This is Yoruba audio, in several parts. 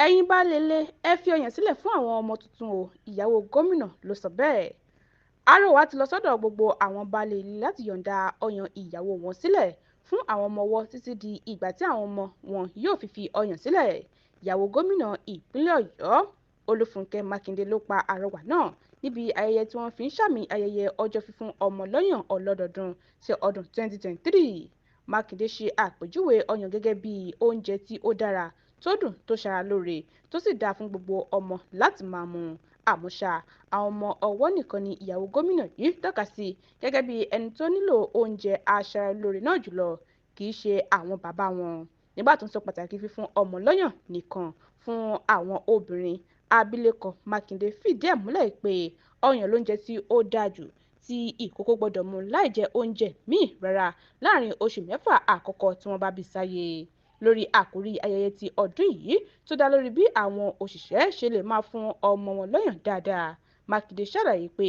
Ẹyin baale ẹ fi ọyàn sílẹ̀ fún àwọn ọmọ tuntun o, ìyàwó gómìnà ló sọ bẹ́ẹ̀. Àrọwà ti lọ sọ́dọ̀ gbogbo àwọn baálé ilé láti yọ̀ǹda ọyàn ìyàwó wọn sílẹ̀ fún àwọn ọmọ ọwọ́ títí di ìgbà tí àwọn ọmọ wọn yóò fi ọyàn sílẹ̀. Ìyàwó gómìnà ìpínlẹ̀ Ọ̀yọ́ Olúfúnkẹ́ Mákindé ló pa àrọwà náà níbi ayẹyẹ tí wọ́n fi ń sàmì ayẹyẹ ọjọ́ fífún ọmọ lọ́yàn ọlọ́dọọdún ti ọdún 2023. Mákindé ṣe àpèjúwe ọyàn gẹ́gẹ́ bí oúnjẹ tí ó dára, tó dùn, tó ṣara lóore, tó sì dáa fún gbogbo ọmọ láti máa mu. Àmọ́ ṣá, àwọn ọmọ ọwọ́ nìkan ni ìyàwó gómìnà yìí tọ́ka sí gẹ́gẹ́ bí ẹni tó nílò oúnjẹ aṣaralóore náà jùlọ, kì í ṣe àwọn bàbá wọn. Nígbà tó ń sọ pàtàkì fífún ọmọ lọ́yàn nìkan fún àwọn obìnrin, abilékọ Mákindé fìdí ẹ̀ múlẹ̀ pé ọyàn lóúnjẹ tí ó dáa jù tí ìkókó gbọ́dọ̀ mu láì jẹ oúnjẹ míì rárá láàrin oṣù 6 àkọ́kọ́ tí wọ́n bá bí sáyé. Lórí àkòrí ayẹyẹ ti ọdún yìí tó dá lórí bí àwọn òṣìṣẹ́ ṣe lè máa fún ọmọ wọn lọ́yàn dáadáa, Mákindé ṣàlàyé pé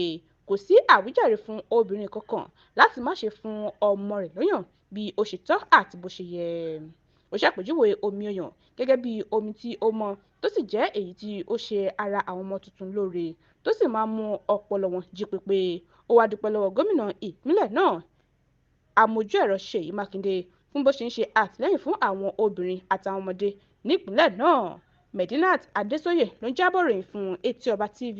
kò sí àwíjàre fún obìnrin kankan láti má ṣe fún ọmọ rẹ̀ lọ́yàn bí ó ṣe tọ́ àti bó ṣe yẹ. Ó ṣàpèjúwe omi ọyàn gẹ́gẹ́ bí omi tí ó mọ́, tó sì jẹ́ èyí tí ó ṣe ara àwọn ọmọ tuntun lóore, tó sì máa mú ọpọlọ wọn jí pépé. Ó wá dúpẹ́ lọ́wọ́ gómìnà ìpínlẹ̀ náà, àmójú ẹ̀rọ Ṣèyí Mákindé, fún bó ṣe ń ṣe àtìlẹ́yìn fún àwọn obìnrin àtàwọn ọmọdé nípìnlẹ̀ náà. Medinat Adésóyè ló ń jábọ̀ ròyìn fún Etí Ọba TV.